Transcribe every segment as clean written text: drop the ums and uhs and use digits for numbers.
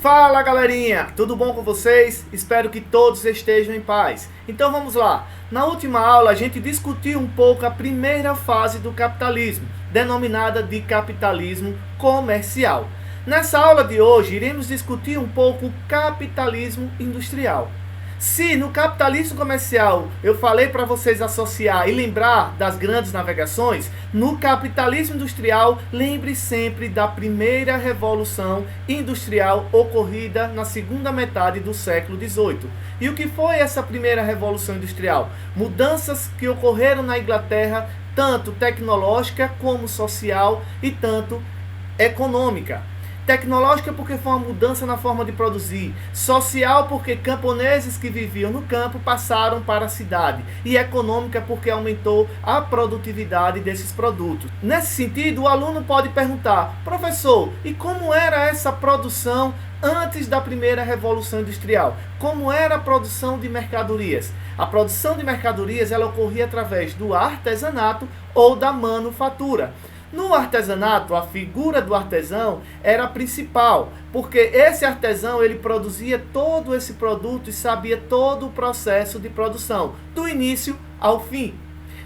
Fala galerinha, tudo bom com vocês? Espero que todos estejam em paz. Então vamos lá. Na última aula a gente discutiu um pouco a primeira fase do capitalismo, denominada de capitalismo comercial. Nessa aula de hoje iremos discutir um pouco o capitalismo industrial. Se no capitalismo comercial eu falei para vocês associar e lembrar das grandes navegações, no capitalismo industrial lembre sempre da primeira revolução industrial ocorrida na segunda metade do século XVIII. E o que foi essa primeira revolução industrial? Mudanças que ocorreram na Inglaterra, tanto tecnológica como social e tanto econômica. Tecnológica porque foi uma mudança na forma de produzir. Social porque camponeses que viviam no campo passaram para a cidade. E econômica porque aumentou a produtividade desses produtos. Nesse sentido, o aluno pode perguntar: professor, e como era essa produção antes da primeira revolução industrial? Como era a produção de mercadorias? A produção de mercadorias ela ocorria através do artesanato ou da manufatura. No artesanato, a figura do artesão era a principal, porque esse artesão ele produzia todo esse produto e sabia todo o processo de produção, do início ao fim.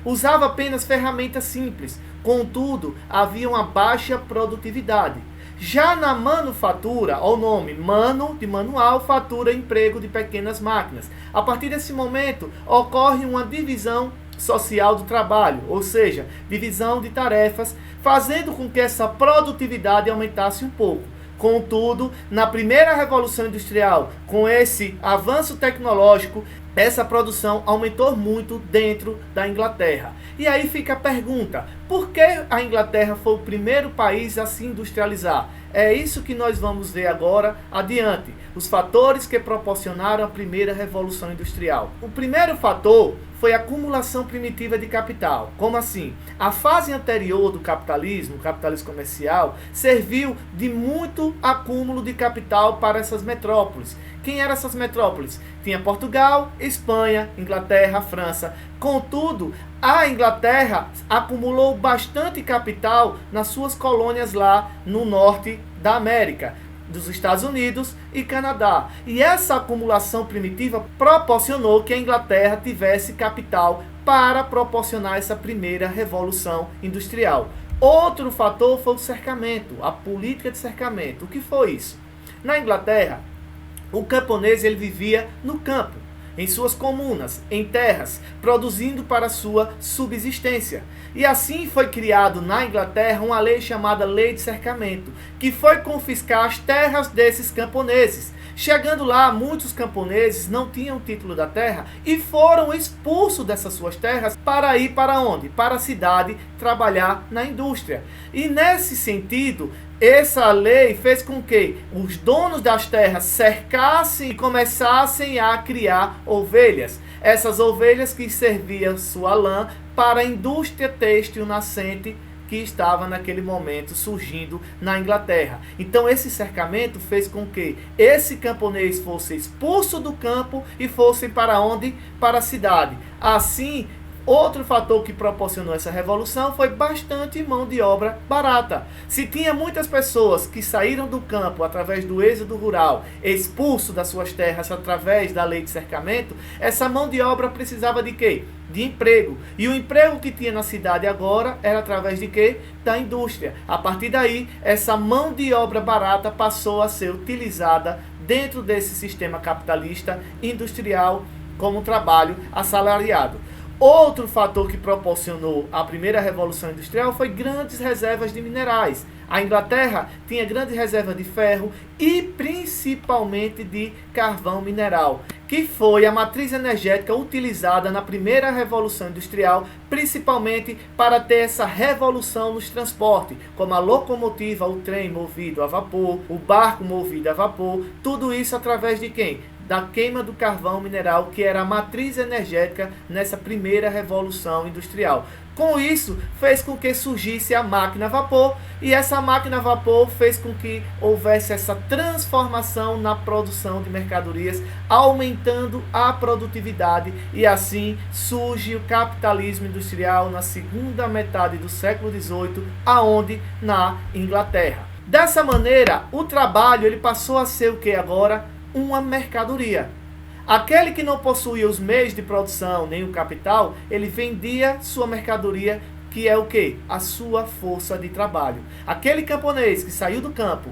Usava apenas ferramentas simples, contudo, havia uma baixa produtividade. Já na manufatura, o nome mano de manual, fatura emprego de pequenas máquinas. A partir desse momento, ocorre uma divisão social do trabalho, ou seja, divisão de tarefas, fazendo com que essa produtividade aumentasse um pouco. Contudo, na primeira revolução industrial, com esse avanço tecnológico, essa produção aumentou muito dentro da Inglaterra. E aí fica a pergunta: por que a Inglaterra foi o primeiro país a se industrializar? É isso que nós vamos ver agora adiante. Os fatores que proporcionaram a primeira revolução industrial. O primeiro fator foi a acumulação primitiva de capital. Como assim? A fase anterior do capitalismo, o capitalismo comercial, serviu de muito acúmulo de capital para essas metrópoles. Quem eram essas metrópoles? Tinha Portugal, Espanha, Inglaterra, França. Contudo, a Inglaterra acumulou bastante capital nas suas colônias lá no norte da América, dos Estados Unidos e Canadá. E essa acumulação primitiva proporcionou que a Inglaterra tivesse capital para proporcionar essa primeira revolução industrial. Outro fator foi o cercamento, a política de cercamento. O que foi isso? Na Inglaterra, o camponês ele vivia no campo, em suas comunas, em terras, produzindo para sua subsistência. E assim foi criado na Inglaterra uma lei chamada Lei de Cercamento, que foi confiscar as terras desses camponeses. Chegando lá, muitos camponeses não tinham título da terra e foram expulsos dessas suas terras para ir para onde? Para a cidade trabalhar na indústria. E nesse sentido, essa lei fez com que os donos das terras cercassem e começassem a criar ovelhas. Essas ovelhas que serviam sua lã para a indústria têxtil nascente que estava naquele momento surgindo na Inglaterra. Então esse cercamento fez com que esse camponês fosse expulso do campo e fosse para onde? Para a cidade. Assim, outro fator que proporcionou essa revolução foi bastante mão de obra barata. Se tinha muitas pessoas que saíram do campo através do êxodo rural, expulso das suas terras através da lei de cercamento, essa mão de obra precisava de quê? De emprego. E o emprego que tinha na cidade agora era através de quê? Da indústria. A partir daí, essa mão de obra barata passou a ser utilizada dentro desse sistema capitalista industrial como trabalho assalariado. Outro fator que proporcionou a primeira revolução industrial foi grandes reservas de minerais. A Inglaterra tinha grandes reservas de ferro e principalmente de carvão mineral, que foi a matriz energética utilizada na primeira revolução industrial, principalmente para ter essa revolução nos transportes, como a locomotiva, o trem movido a vapor, o barco movido a vapor, tudo isso através de quem? Da queima do carvão mineral, que era a matriz energética nessa primeira revolução industrial. Com isso, fez com que surgisse a máquina a vapor, e essa máquina a vapor fez com que houvesse essa transformação na produção de mercadorias, aumentando a produtividade, e assim surge o capitalismo industrial na segunda metade do século XVIII, aonde? Na Inglaterra. Dessa maneira, o trabalho ele passou a ser o que agora? Uma mercadoria. Aquele que não possuía os meios de produção nem o capital, ele vendia sua mercadoria, que é o que? A sua força de trabalho. Aquele camponês que saiu do campo,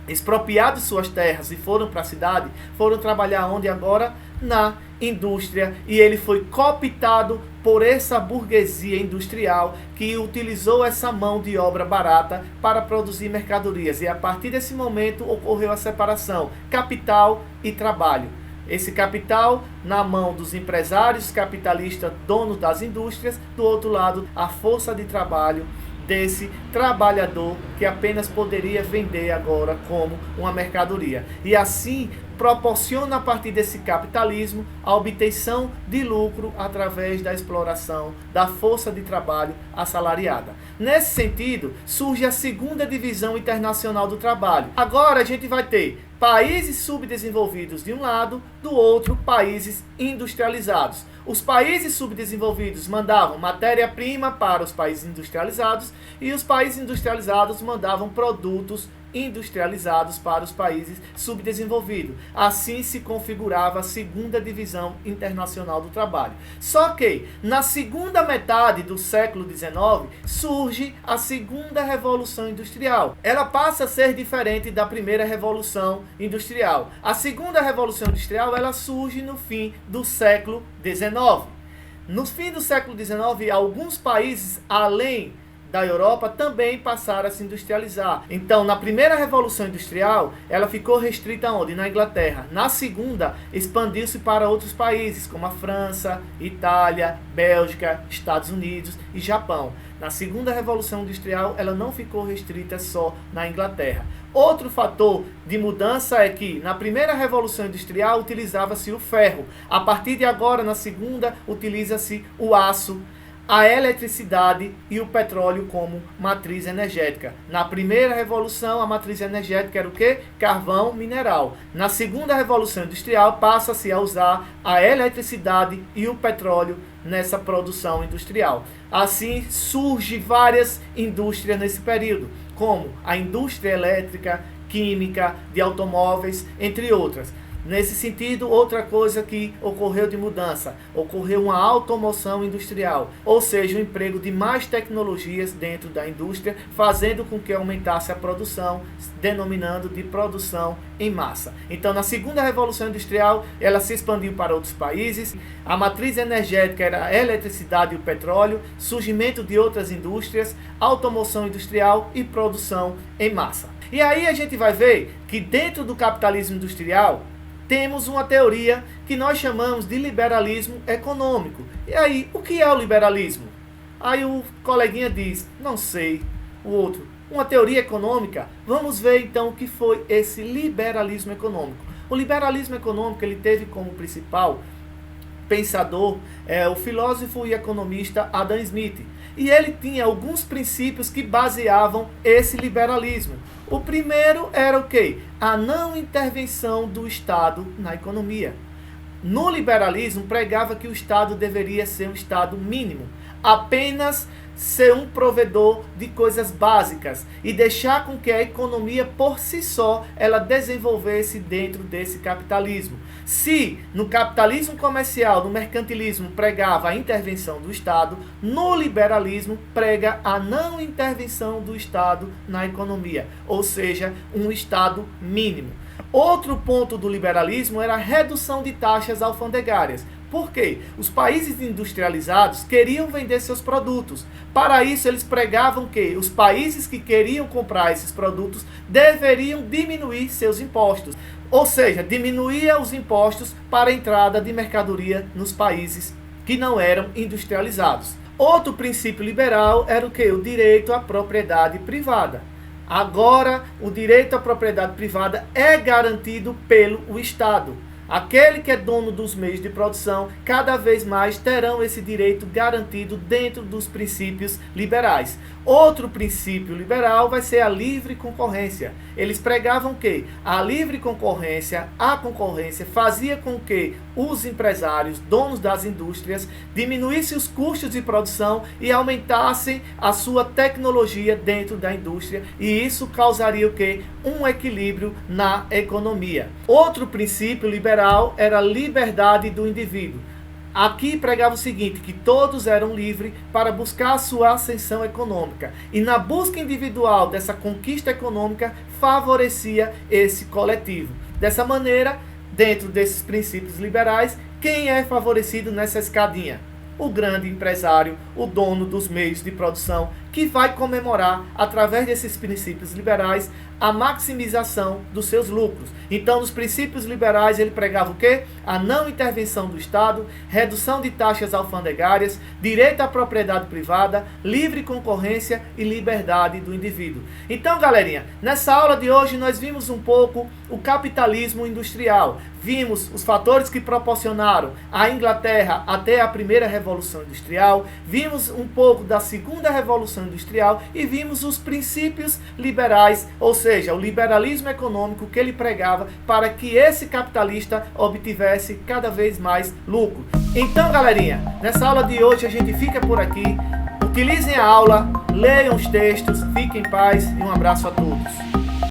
expropriado suas terras e foram para a cidade, foram trabalhar onde agora? Na indústria, e ele foi cooptado por essa burguesia industrial que utilizou essa mão de obra barata para produzir mercadorias, e a partir desse momento ocorreu a separação capital e trabalho. Esse capital na mão dos empresários capitalistas, donos das indústrias, do outro lado a força de trabalho desse trabalhador que apenas poderia vender agora como uma mercadoria. E assim proporciona a partir desse capitalismo a obtenção de lucro através da exploração da força de trabalho assalariada. Nesse sentido, surge a segunda divisão internacional do trabalho. Agora a gente vai ter países subdesenvolvidos de um lado, do outro países industrializados. Os países subdesenvolvidos mandavam matéria-prima para os países industrializados e os países industrializados mandavam produtos industrializados para os países subdesenvolvidos. Assim se configurava a segunda divisão internacional do trabalho. Só que, na segunda metade do século XIX, surge a segunda revolução industrial. Ela passa a ser diferente da primeira revolução industrial. A segunda revolução industrial, ela surge no fim do século XIX. No fim do século XIX, alguns países, além da Europa, também passaram a se industrializar. Então, na primeira revolução industrial, ela ficou restrita aonde? Na Inglaterra. Na segunda, expandiu-se para outros países, como a França, Itália, Bélgica, Estados Unidos e Japão. Na segunda revolução industrial, ela não ficou restrita só na Inglaterra. Outro fator de mudança é que, na primeira revolução industrial, utilizava-se o ferro. A partir de agora, na segunda, utiliza-se o aço, a eletricidade e o petróleo como matriz energética. Na primeira revolução, a matriz energética era o quê? Carvão mineral. Na segunda revolução industrial, passa-se a usar a eletricidade e o petróleo nessa produção industrial. Assim, surgem várias indústrias nesse período, como a indústria elétrica, química, de automóveis, entre outras. Nesse sentido, outra coisa que ocorreu de mudança, ocorreu uma automoção industrial, ou seja, o emprego de mais tecnologias dentro da indústria, fazendo com que aumentasse a produção, denominando de produção em massa. Então, na segunda revolução industrial, ela se expandiu para outros países, a matriz energética era a eletricidade e o petróleo, surgimento de outras indústrias, automoção industrial e produção em massa. E aí a gente vai ver que dentro do capitalismo industrial, temos uma teoria que nós chamamos de liberalismo econômico. E aí, o que é o liberalismo? Aí o coleguinha diz, não sei. O outro, uma teoria econômica? Vamos ver então o que foi esse liberalismo econômico. O liberalismo econômico, ele teve como principal pensador o filósofo e economista Adam Smith. E ele tinha alguns princípios que baseavam esse liberalismo. O primeiro era o quê? A não intervenção do Estado na economia. No liberalismo, pregava que o Estado deveria ser um Estado mínimo, apenas ser um provedor de coisas básicas e deixar com que a economia por si só ela desenvolvesse dentro desse capitalismo. Se no capitalismo comercial, no mercantilismo pregava a intervenção do Estado, no liberalismo prega a não intervenção do Estado na economia, ou seja, um Estado mínimo. Outro ponto do liberalismo era a redução de taxas alfandegárias. Por quê? Os países industrializados queriam vender seus produtos. Para isso, eles pregavam que os países que queriam comprar esses produtos deveriam diminuir seus impostos. Ou seja, diminuía os impostos para a entrada de mercadoria nos países que não eram industrializados. Outro princípio liberal era o quê? O direito à propriedade privada. Agora, o direito à propriedade privada é garantido pelo Estado. Aquele que é dono dos meios de produção, cada vez mais terão esse direito garantido dentro dos princípios liberais. Outro princípio liberal vai ser a livre concorrência. Eles pregavam que a livre concorrência, a concorrência, fazia com que os empresários, donos das indústrias, diminuíssem os custos de produção e aumentassem a sua tecnologia dentro da indústria, e isso causaria o quê? Um equilíbrio na economia. Outro princípio liberal era a liberdade do indivíduo. Aqui pregava o seguinte, que todos eram livres para buscar a sua ascensão econômica. E na busca individual dessa conquista econômica, favorecia esse coletivo. Dessa maneira, dentro desses princípios liberais, quem é favorecido nessa escadinha? O grande empresário, o dono dos meios de produção, que vai comemorar, através desses princípios liberais, a maximização dos seus lucros. Então, nos princípios liberais, ele pregava o quê? A não intervenção do Estado, redução de taxas alfandegárias, direito à propriedade privada, livre concorrência e liberdade do indivíduo. Então, galerinha, nessa aula de hoje nós vimos um pouco o capitalismo industrial. Vimos os fatores que proporcionaram a Inglaterra até a primeira Revolução Industrial, vimos um pouco da segunda Revolução Industrial e vimos os princípios liberais, ou seja, o liberalismo econômico que ele pregava para que esse capitalista obtivesse cada vez mais lucro. Então, galerinha, nessa aula de hoje a gente fica por aqui. Utilizem a aula, leiam os textos, fiquem em paz e um abraço a todos.